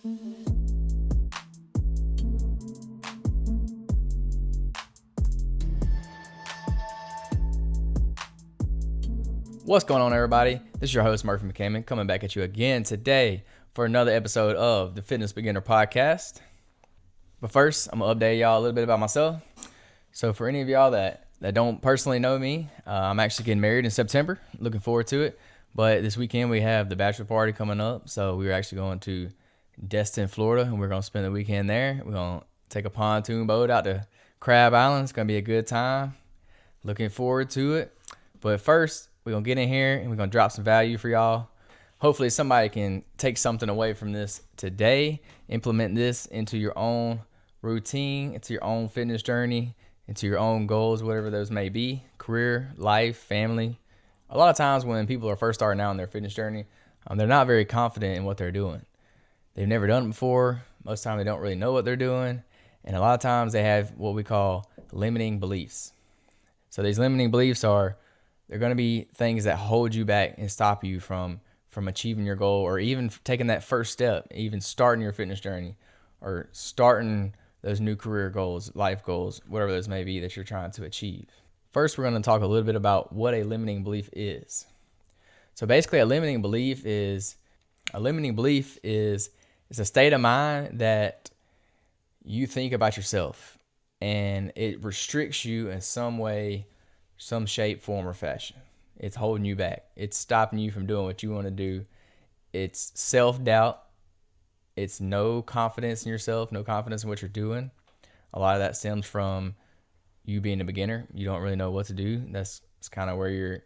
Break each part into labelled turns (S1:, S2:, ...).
S1: What's going on, everybody? This is your host, Murphy McCammon, coming back at you again today for another episode of the Fitness Beginner Podcast. But first, I'm going to update y'all a little bit about myself. So for any of y'all that don't personally know me, I'm actually getting married in September. Looking forward to it. But this weekend, we have the bachelor party coming up. So we're actually going to Destin, Florida, and we're going to spend the weekend there. We're going to take a pontoon boat out to Crab Island. It's going to be a good time. Looking forward to it. But first, we're going to get in here and we're going to drop some value for y'all. Hopefully somebody can take something away from this today, implement this into your own routine, into your own fitness journey, into your own goals, whatever those may be, career, life, family. A lot of times when people are first starting out in their fitness journey, they're not very confident in what they're doing. They've never done it before. Most of the time they don't really know what they're doing. And a lot of times they have what we call limiting beliefs. So these limiting beliefs they're going to be things that hold you back and stop you from achieving your goal, or even taking that first step, even starting your fitness journey, or starting those new career goals, life goals, whatever those may be that you're trying to achieve. First, we're going to talk a little bit about what a limiting belief is. So basically, a limiting belief is a state of mind that you think about yourself, and it restricts you in some way, some shape, form, or fashion. It's holding you back. It's stopping you from doing what you want to do. It's self-doubt. It's no confidence in yourself, no confidence in what you're doing. A lot of that stems from you being a beginner. You don't really know what to do. That's kind of where you're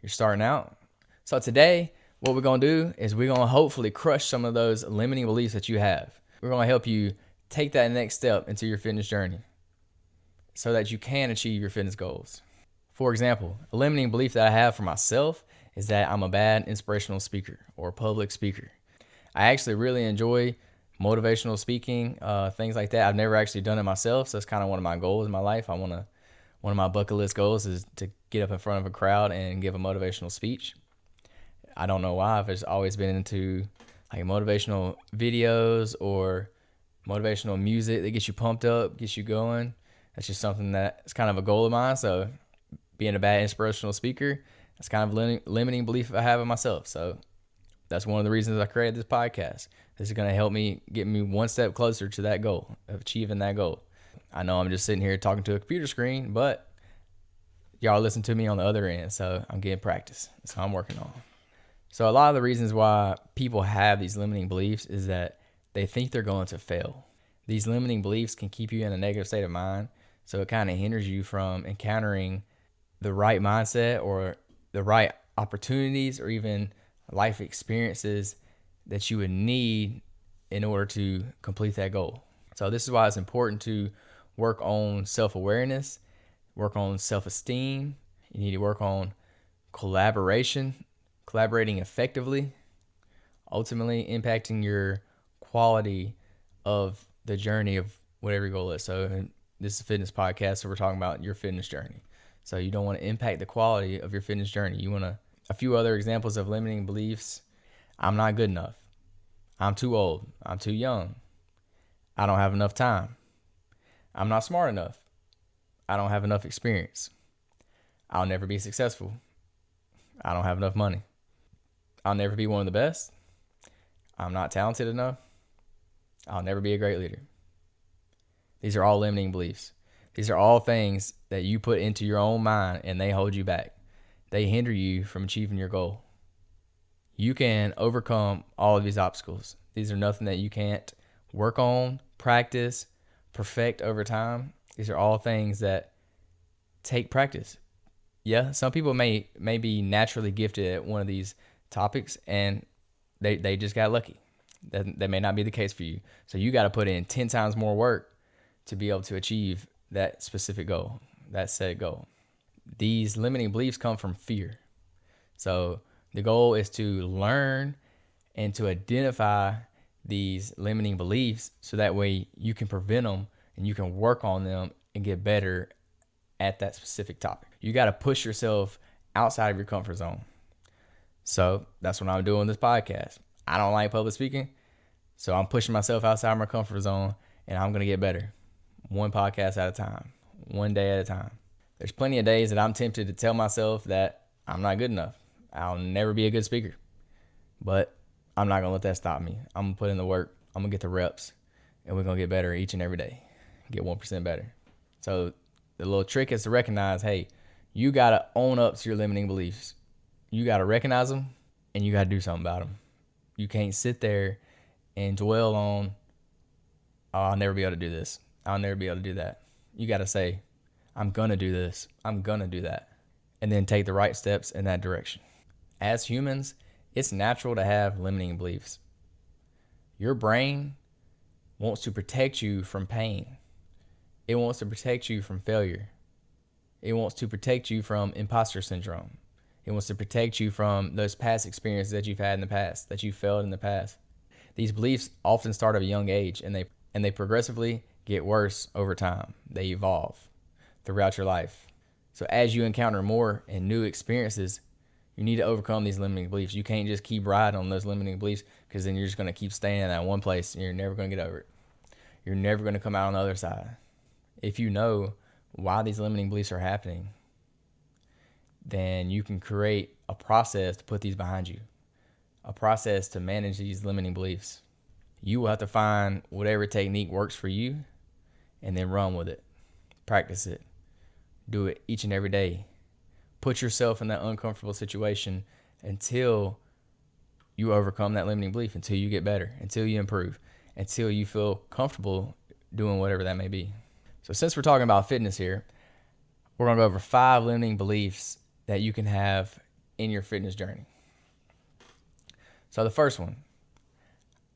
S1: starting out. So today, what we're going to do is we're going to hopefully crush some of those limiting beliefs that you have. We're going to help you take that next step into your fitness journey so that you can achieve your fitness goals. For example, a limiting belief that I have for myself is that I'm a bad inspirational speaker or public speaker. I actually really enjoy motivational speaking, things like that. I've never actually done it myself, so it's kind of one of my goals in my life. One of my bucket list goals is to get up in front of a crowd and give a motivational speech. I don't know why. I've just always been into like motivational videos or motivational music that gets you pumped up, gets you going. That's just something that's kind of a goal of mine. So being a bad inspirational speaker, that's kind of a limiting belief I have in myself. So that's one of the reasons I created this podcast. This is going to help me get me one step closer to that goal, of achieving that goal. I know I'm just sitting here talking to a computer screen, but y'all listen to me on the other end, so I'm getting practice. That's what I'm working on. So a lot of the reasons why people have these limiting beliefs is that they think they're going to fail. These limiting beliefs can keep you in a negative state of mind, so it kind of hinders you from encountering the right mindset or the right opportunities or even life experiences that you would need in order to complete that goal. So this is why it's important to work on self-awareness, work on self-esteem. You need to work on collaborating effectively, ultimately impacting your quality of the journey of whatever your goal is. So this is a fitness podcast, so we're talking about your fitness journey. So you don't want to impact the quality of your fitness journey. You want a few other examples of limiting beliefs. I'm not good enough. I'm too old. I'm too young. I don't have enough time. I'm not smart enough. I don't have enough experience. I'll never be successful. I don't have enough money. I'll never be one of the best. I'm not talented enough. I'll never be a great leader. These are all limiting beliefs. These are all things that you put into your own mind and they hold you back. They hinder you from achieving your goal. You can overcome all of these obstacles. These are nothing that you can't work on, practice, perfect over time. These are all things that take practice. Yeah, some people may be naturally gifted at one of these topics and they just got lucky. That may not be the case for you. So you got to put in 10 times more work to be able to achieve that specific goal, that set goal. These limiting beliefs come from fear. So the goal is to learn and to identify these limiting beliefs so that way you can prevent them and you can work on them and get better at that specific topic. You got to push yourself outside of your comfort zone. So that's what I'm doing with this podcast. I don't like public speaking. So I'm pushing myself outside my comfort zone, and I'm going to get better. One podcast at a time, one day at a time. There's plenty of days that I'm tempted to tell myself that I'm not good enough. I'll never be a good speaker. But I'm not going to let that stop me. I'm going to put in the work. I'm going to get the reps, and we're going to get better each and every day. Get 1% better. So the little trick is to recognize, hey, you got to own up to your limiting beliefs. You got to recognize them, and you got to do something about them. You can't sit there and dwell on, oh, I'll never be able to do this. I'll never be able to do that. You got to say, I'm going to do this. I'm going to do that. And then take the right steps in that direction. As humans, it's natural to have limiting beliefs. Your brain wants to protect you from pain. It wants to protect you from failure. It wants to protect you from imposter syndrome. It wants to protect you from those past experiences that you've had in the past, that you failed in the past. These beliefs often start at a young age, and they progressively get worse over time. They evolve throughout your life. So as you encounter more and new experiences, you need to overcome these limiting beliefs. You can't just keep riding on those limiting beliefs, because then you're just going to keep staying in that one place and you're never going to get over it. You're never going to come out on the other side. If you know why these limiting beliefs are happening, then you can create a process to put these behind you, a process to manage these limiting beliefs. You will have to find whatever technique works for you and then run with it. Practice it. Do it each and every day. Put yourself in that uncomfortable situation until you overcome that limiting belief, until you get better, until you improve, until you feel comfortable doing whatever that may be. So since we're talking about fitness here, we're going to go over 5 limiting beliefs that you can have in your fitness journey. So the first one,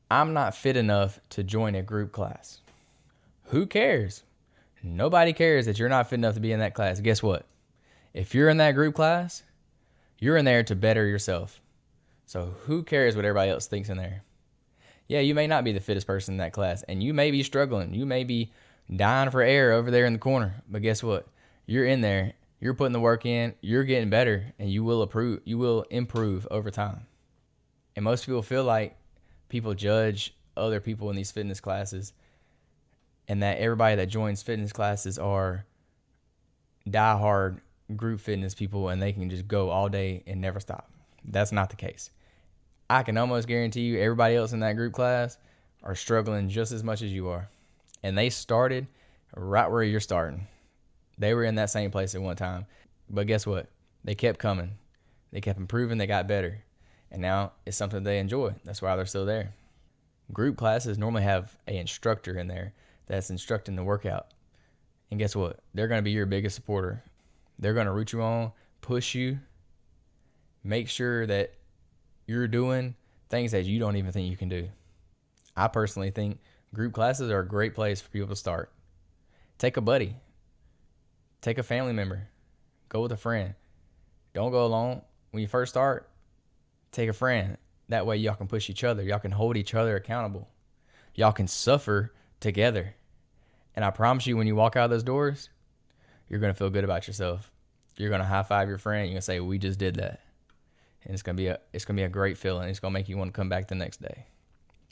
S1: I'm not fit enough to join a group class. Who cares? Nobody cares that you're not fit enough to be in that class. Guess what? If you're in that group class, you're in there to better yourself. So who cares what everybody else thinks in there? Yeah, you may not be the fittest person in that class, and you may be struggling. You may be dying for air over there in the corner. But guess what? You're in there. You're putting the work in. You're getting better, and you will improve over time. And most people feel like people judge other people in these fitness classes, and that everybody that joins fitness classes are diehard group fitness people, and they can just go all day and never stop. That's not the case. I can almost guarantee you everybody else in that group class are struggling just as much as you are. And they started right where you're starting. They were in that same place at one time. But guess what? They kept coming. They kept improving. They got better. And now it's something they enjoy. That's why they're still there. Group classes normally have an instructor in there that's instructing the workout. And guess what? They're going to be your biggest supporter. They're going to root you on, push you, make sure that you're doing things that you don't even think you can do. I personally think group classes are a great place for people to start. Take a buddy. Take a family member. Go with a friend. Don't go alone. When you first start, take a friend. That way y'all can push each other. Y'all can hold each other accountable. Y'all can suffer together. And I promise you, when you walk out of those doors, you're going to feel good about yourself. You're going to high five your friend. You're going to say, we just did that. And it's going to be a great feeling. It's going to make you want to come back the next day.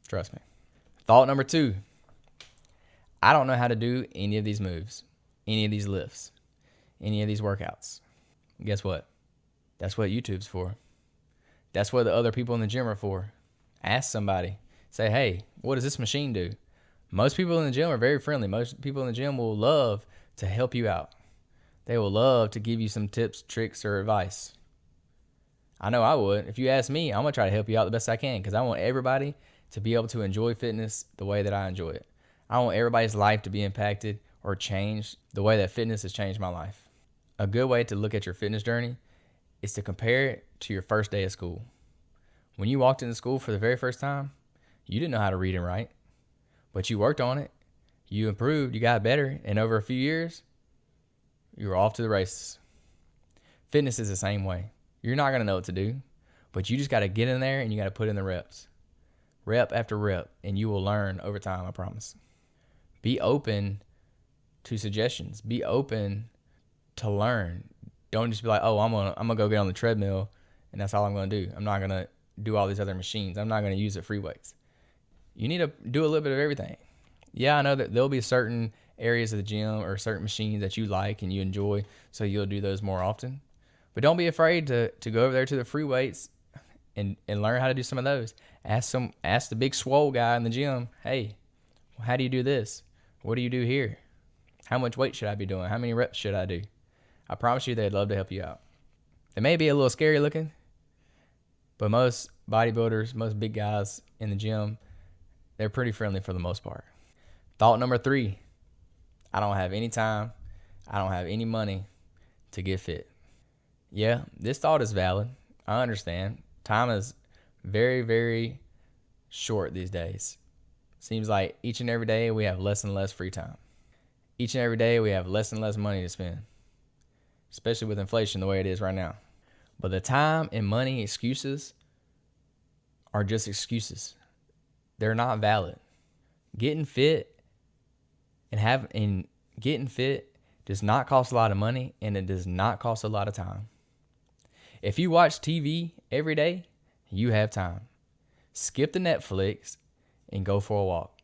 S1: Trust me. Thought number 2. I don't know how to do any of these moves, any of these lifts, any of these workouts. Guess what? That's what YouTube's for. That's what the other people in the gym are for. Ask somebody. Say, hey, what does this machine do? Most people in the gym are very friendly. Most people in the gym will love to help you out. They will love to give you some tips, tricks, or advice. I know I would. If you ask me, I'm going to try to help you out the best I can, because I want everybody to be able to enjoy fitness the way that I enjoy it. I want everybody's life to be impacted or changed the way that fitness has changed my life. A good way to look at your fitness journey is to compare it to your first day of school. When you walked into school for the very first time, you didn't know how to read and write, but you worked on it. You improved, you got better, and over a few years, you were off to the races. Fitness is the same way. You're not going to know what to do, but you just got to get in there and you got to put in the reps. Rep after rep, and you will learn over time, I promise. Be open to suggestions. Be open to learn. Don't just be like, oh, I'm gonna go get on the treadmill and that's all I'm going to do. I'm not going to do all these other machines. I'm not going to use the free weights. You need to do a little bit of everything. Yeah, I know that there'll be certain areas of the gym or certain machines that you like and you enjoy, so you'll do those more often. But don't be afraid to go over there to the free weights and learn how to do some of those. Ask the big swole guy in the gym, hey, how do you do this? What do you do here? How much weight should I be doing? How many reps should I do? I promise you they'd love to help you out. They may be a little scary looking, but most bodybuilders, most big guys in the gym, they're pretty friendly for the most part. Thought number 3, I don't have any time. I don't have any money to get fit. Yeah, this thought is valid. I understand. Time is very, very short these days. Seems like each and every day we have less and less free time. Each and every day we have less and less money to spend, especially with inflation the way it is right now. But the time and money excuses are just excuses. They're not valid. Getting fit getting fit does not cost a lot of money, and it does not cost a lot of time. If you watch TV every day, you have time. Skip the Netflix and go for a walk.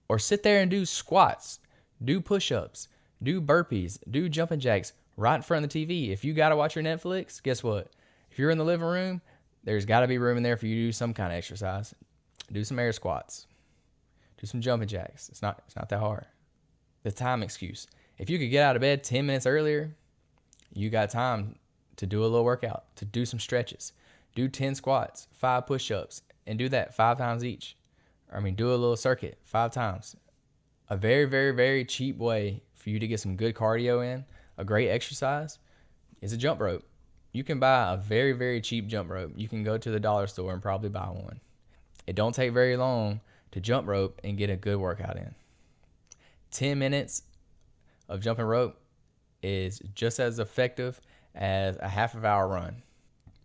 S1: Or sit there and do squats, do push-ups, do burpees, do jumping jacks right in front of the TV. If you got to watch your Netflix, guess what? If you're in the living room, there's got to be room in there for you to do some kind of exercise. Do some air squats. Do some jumping jacks. It's not that hard. The time excuse. If you could get out of bed 10 minutes earlier, you got time to do a little workout, to do some stretches. Do 10 squats, 5 push-ups, and do that 5 times each. Do a little circuit 5 times. A very, very, very cheap way for you to get some good cardio in, a great exercise, is a jump rope. You can buy a very, very cheap jump rope. You can go to the dollar store and probably buy one. It don't take very long to jump rope and get a good workout in. 10 minutes of jumping rope is just as effective as a half of hour run.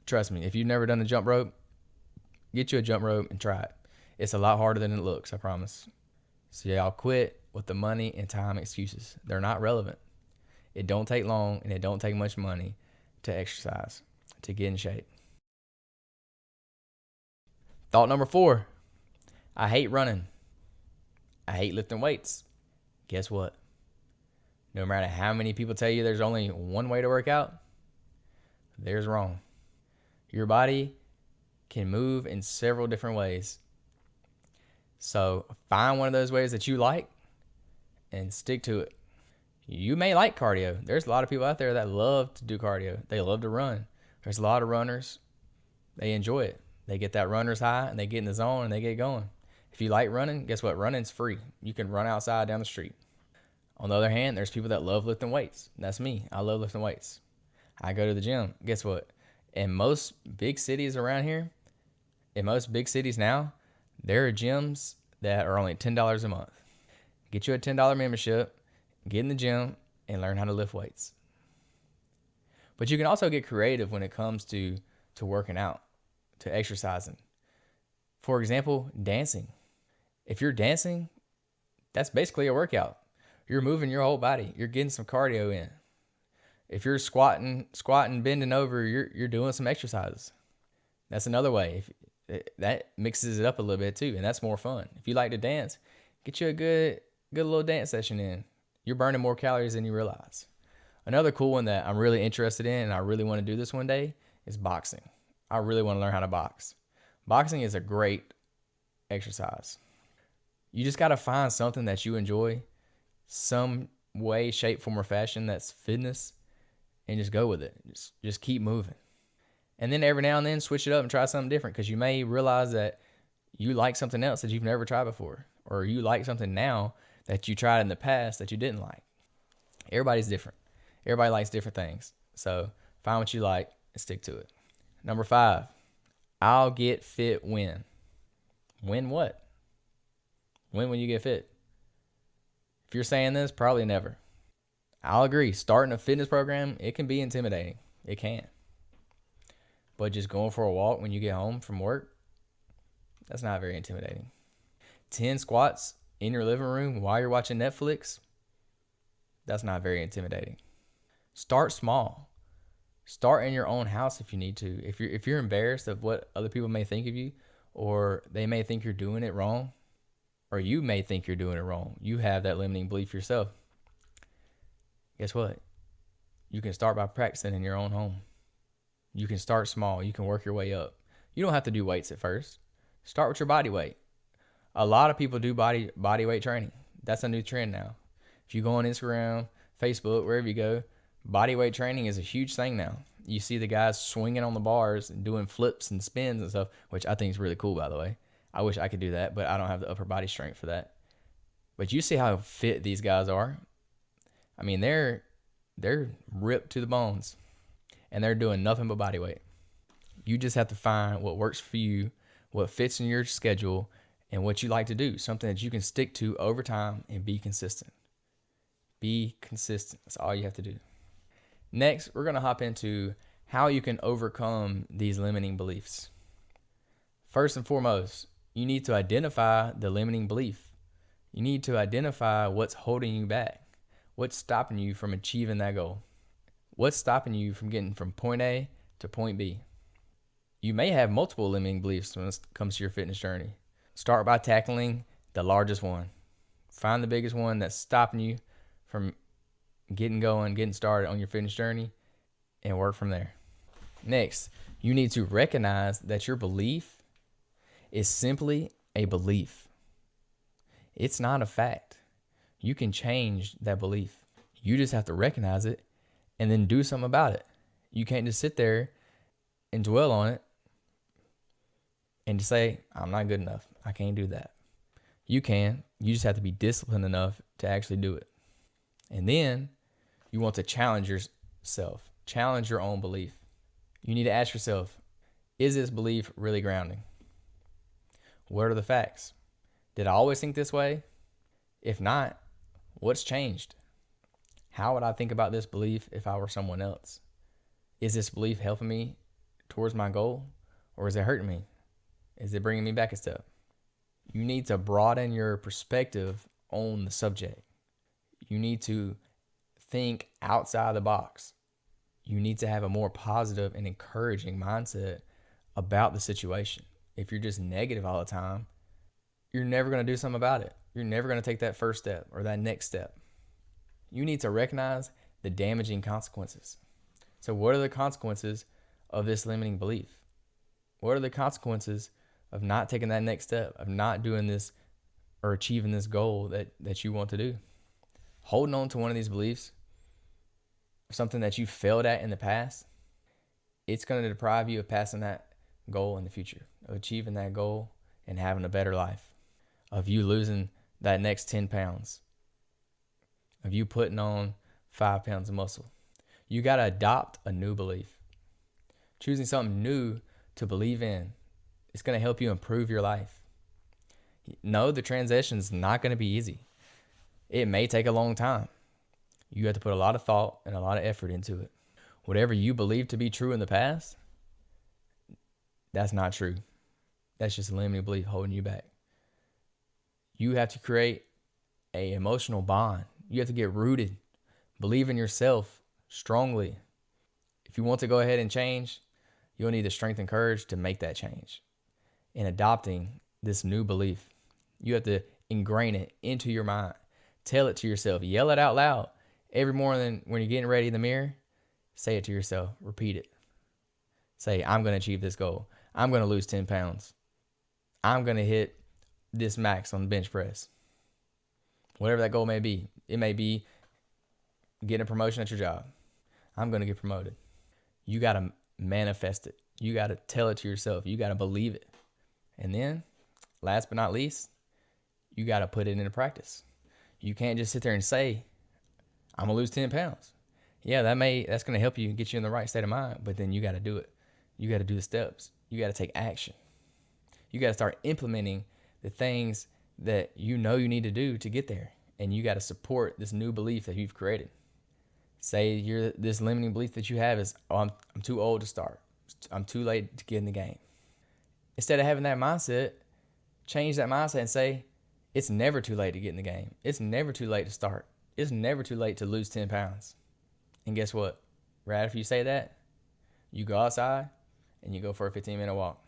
S1: Trust me, if you've never done a jump rope, get you a jump rope and try it. It's a lot harder than it looks, I promise. So y'all quit with the money and time excuses. They're not relevant. It don't take long and it don't take much money to exercise, to get in shape. Thought number 4, I hate running. I hate lifting weights. Guess what? No matter how many people tell you there's only one way to work out, there's wrong. Your body can move in several different ways. So find one of those ways that you like and stick to it. You may like cardio. There's a lot of people out there that love to do cardio. They love to run. There's a lot of runners. They enjoy it. They get that runner's high and they get in the zone and they get going. If you like running, guess what? Running's free. You can run outside down the street. On the other hand, there's people that love lifting weights. That's me. I love lifting weights. I go to the gym. Guess what? In most big cities around here, in most big cities now, there are gyms that are only $10 a month. Get you a $10 membership, get in the gym, and learn how to lift weights. But you can also get creative when it comes to working out, to exercising. For example, dancing. If you're dancing, that's basically a workout. You're moving your whole body. You're getting some cardio in. If you're squatting, bending over, you're doing some exercises. That's another way. That mixes it up a little bit too, and that's more fun. If you like to dance, get you a good little dance session in. You're burning more calories than you realize. Another cool one that I'm really interested in, and I really want to do this one day, is boxing. I really want to learn how to box. Boxing is a great exercise. You just got to find something that you enjoy, some way, shape, form, or fashion that's fitness, and just go with it. Just keep moving. And then every now and then switch it up and try something different, because you may realize that you like something else that you've never tried before, or you like something now that you tried in the past that you didn't like. Everybody's different. Everybody likes different things. So find what you like and stick to it. Number 5, I'll get fit when. When what? When will you get fit? If you're saying this, probably never. I'll agree. Starting a fitness program, it can be intimidating. It can. But just going for a walk when you get home from work, that's not very intimidating. 10 squats in your living room while you're watching Netflix, that's not very intimidating. Start small. Start in your own house if you need to. If you're embarrassed of what other people may think of you, or they may think you're doing it wrong, or you may think you're doing it wrong. You have that limiting belief yourself. Guess what? You can start by practicing in your own home. You can start small. You can work your way up. You don't have to do weights at first. Start with your body weight. A lot of people do body weight training. That's a new trend now. If you go on Instagram, Facebook, wherever you go, body weight training is a huge thing now. You see the guys swinging on the bars and doing flips and spins and stuff, which I think is really cool, by the way. I wish I could do that, but I don't have the upper body strength for that. But you see how fit these guys are. I mean, they're ripped to the bones, and they're doing nothing but body weight. You just have to find what works for you, what fits in your schedule, and what you like to do. Something that you can stick to over time and be consistent. Be consistent. That's all you have to do. Next, we're going to hop into how you can overcome these limiting beliefs. First and foremost, you need to identify the limiting belief. You need to identify what's holding you back. What's stopping you from achieving that goal? What's stopping you from getting from point A to point B? You may have multiple limiting beliefs when it comes to your fitness journey. Start by tackling the largest one. Find the biggest one that's stopping you from getting going, getting started on your fitness journey, and work from there. Next, you need to recognize that your belief is simply a belief. It's not a fact. You can change that belief. You just have to recognize it and then do something about it. You can't just sit there and dwell on it and just say, I'm not good enough. I can't do that. You can. You just have to be disciplined enough to actually do it. And then you want to challenge yourself. Challenge your own belief. You need to ask yourself, is this belief really grounding? What are the facts? Did I always think this way? If not, what's changed? How would I think about this belief if I were someone else? Is this belief helping me towards my goal, or is it hurting me? Is it bringing me back a step? You need to broaden your perspective on the subject. You need to think outside the box. You need to have a more positive and encouraging mindset about the situation. If you're just negative all the time, you're never going to do something about it. You're never going to take that first step or that next step. You need to recognize the damaging consequences. So what are the consequences of this limiting belief? What are the consequences of not taking that next step, of not doing this or achieving this goal that you want to do? Holding on to one of these beliefs, something that you failed at in the past, it's going to deprive you of passing that goal in the future, of achieving that goal and having a better life, of you losing that next 10 pounds, of you putting on 5 pounds of muscle. You got to adopt a new belief. Choosing something new to believe in, it's going to help you improve your life. No, the transition is not going to be easy. It may take a long time. You have to put a lot of thought and a lot of effort into it. Whatever you believe to be true in the past, that's not true. That's just a limiting belief holding you back. You have to create an emotional bond. You have to get rooted. Believe in yourself strongly. If you want to go ahead and change, you'll need the strength and courage to make that change. In adopting this new belief, you have to ingrain it into your mind. Tell it to yourself. Yell it out loud. Every morning when you're getting ready in the mirror, say it to yourself. Repeat it. Say, I'm going to achieve this goal. I'm going to lose 10 pounds. I'm going to hit this max on the bench press. Whatever that goal may be. It may be getting a promotion at your job. I'm going to get promoted. You got to manifest it. You got to tell it to yourself. You got to believe it. And then, last but not least, you got to put it into practice. You can't just sit there and say, I'm going to lose 10 pounds. Yeah, that's going to help you get you in the right state of mind, but then you got to do it. You got to do the steps. You got to take action. You got to start implementing the things that you know you need to do to get there. And you got to support this new belief that you've created. Say this limiting belief that you have is, I'm too old to start. I'm too late to get in the game. Instead of having that mindset, change that mindset and say, it's never too late to get in the game. It's never too late to start. It's never too late to lose 10 pounds. And guess what? Right after you say that, you go outside and you go for a 15-minute walk.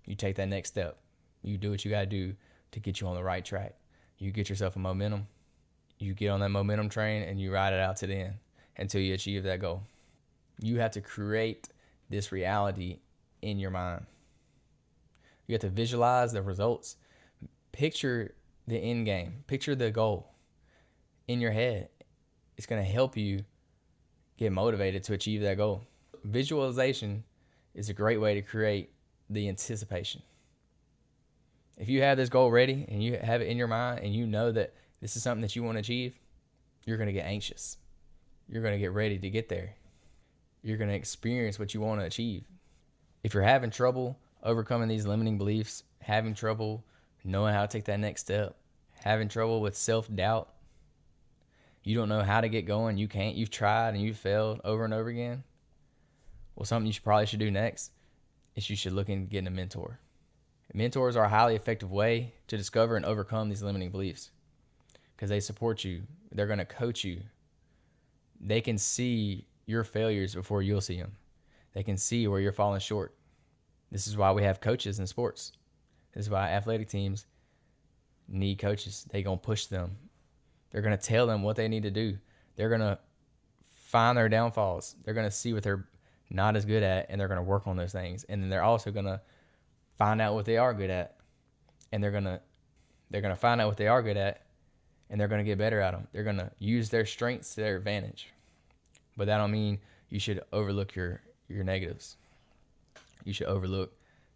S1: You take that next step. You do what you got to do to get you on the right track. You get yourself a momentum. You get on that momentum train and you ride it out to the end until you achieve that goal. You have to create this reality in your mind. You have to visualize the results. Picture the end game. Picture the goal in your head. It's going to help you get motivated to achieve that goal. Visualization is a great way to create the anticipation. If you have this goal ready and you have it in your mind and you know that this is something that you want to achieve, you're going to get anxious. You're going to get ready to get there. You're going to experience what you want to achieve. If you're having trouble overcoming these limiting beliefs, having trouble knowing how to take that next step, having trouble with self-doubt, you don't know how to get going, you've tried and you've failed over and over again, well, something you probably should do next is you should look into getting a mentor. Mentors are a highly effective way to discover and overcome these limiting beliefs because they support you. They're going to coach you. They can see your failures before you'll see them. They can see where you're falling short. This is why we have coaches in sports. This is why athletic teams need coaches. They're going to push them. They're going to tell them what they need to do. They're going to find their downfalls. They're going to see what they're not as good at, and they're going to work on those things. And then they're also going to find out what they are good at, and they're going to find out what they are good at, and they're going to get better at them. They're going to use their strengths to their advantage. But that don't mean you should overlook your negatives. You should overlook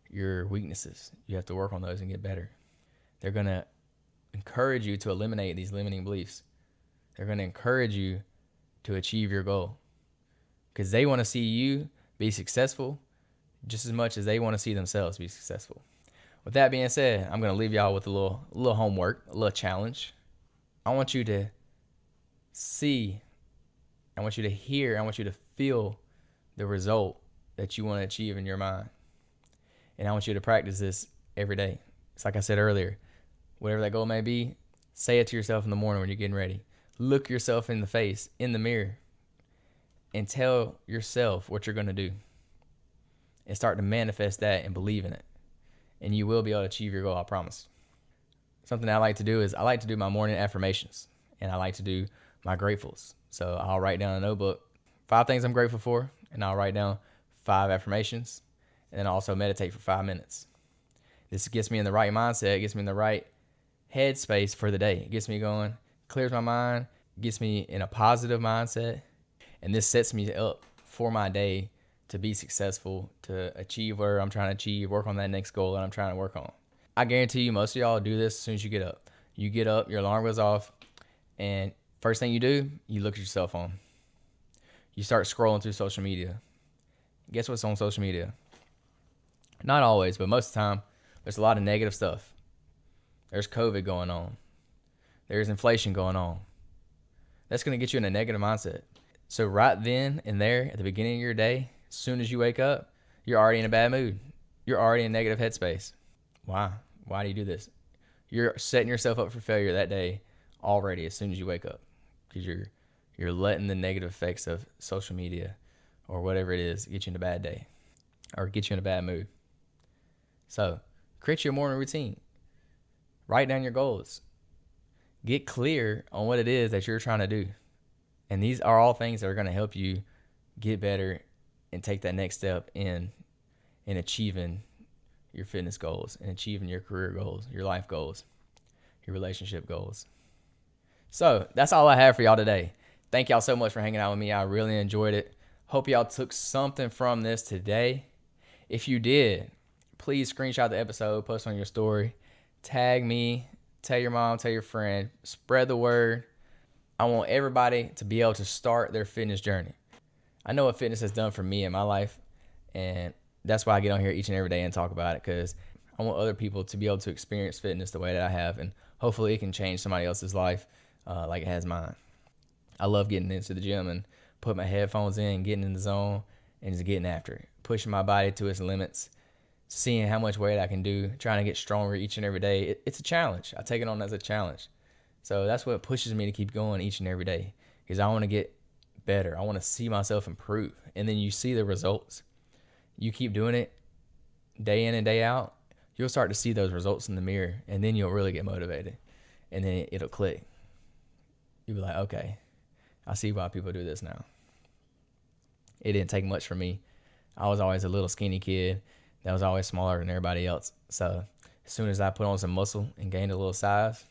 S1: your weaknesses. You have to work on those and get better. They're going to encourage you to eliminate these limiting beliefs. They're going to encourage you to achieve your goal because they want to see you be successful just as much as they want to see themselves be successful. With that being said, I'm going to leave y'all with a little homework, a little challenge. I want you to see, I want you to hear, I want you to feel the result that you want to achieve in your mind. And I want you to practice this every day. It's like I said earlier, whatever that goal may be, say it to yourself in the morning when you're getting ready. Look yourself in the face, in the mirror, and tell yourself what you're going to do. And start to manifest that and believe in it. And you will be able to achieve your goal, I promise. Something I like to do is I like to do my morning affirmations. And I like to do my gratefuls. So I'll write down a notebook, 5 things I'm grateful for, and I'll write down 5 affirmations. And then I'll also meditate for 5 minutes. This gets me in the right mindset. It gets me in the right headspace for the day. It gets me going, clears my mind, gets me in a positive mindset. And this sets me up for my day to be successful, to achieve where I'm trying to achieve, work on that next goal that I'm trying to work on. I guarantee you most of y'all do this as soon as you get up. You get up, your alarm goes off, and first thing you do, you look at your cell phone. You start scrolling through social media. Guess what's on social media? Not always, but most of the time, there's a lot of negative stuff. There's COVID going on. There's inflation going on. That's going to get you in a negative mindset. So right then and there at the beginning of your day, as soon as you wake up, you're already in a bad mood. You're already in a negative headspace. Why? Why do you do this? You're setting yourself up for failure that day already as soon as you wake up because you're letting the negative effects of social media or whatever it is get you in a bad day or get you in a bad mood. So create your morning routine. Write down your goals. Get clear on what it is that you're trying to do. And these are all things that are going to help you get better and take that next step in achieving your fitness goals and achieving your career goals, your life goals, your relationship goals. So that's all I have for y'all today. Thank y'all so much for hanging out with me. I really enjoyed it. Hope y'all took something from this today. If you did, please screenshot the episode, post on your story, tag me, tell your mom, tell your friend, spread the word. I want everybody to be able to start their fitness journey. I know what fitness has done for me in my life, and that's why I get on here each and every day and talk about it, because I want other people to be able to experience fitness the way that I have, and hopefully it can change somebody else's life like it has mine. I love getting into the gym and putting my headphones in, getting in the zone, and just getting after it, pushing my body to its limits, seeing how much weight I can do, trying to get stronger each and every day. It's a challenge. I take it on as a challenge. So that's what pushes me to keep going each and every day, because I want to get better. I want to see myself improve. And then you see the results. You keep doing it day in and day out, you'll start to see those results in the mirror, and then you'll really get motivated, and then it'll click. You'll be like, okay, I see why people do this now. It didn't take much for me. I was always a little skinny kid that was always smaller than everybody else. So as soon as I put on some muscle and gained a little size,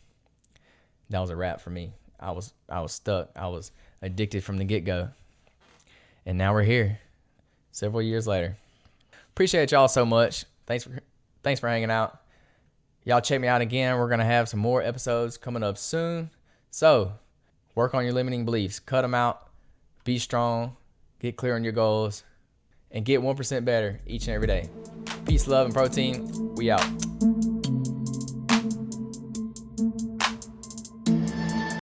S1: that was a wrap for me. I was stuck. I was addicted from the get-go. And now we're here several years later. Appreciate y'all so much. Thanks for hanging out. Y'all check me out again. We're going to have some more episodes coming up soon. So work on your limiting beliefs. Cut them out. Be strong. Get clear on your goals. And get 1% better each and every day. Peace, love, and protein. We out.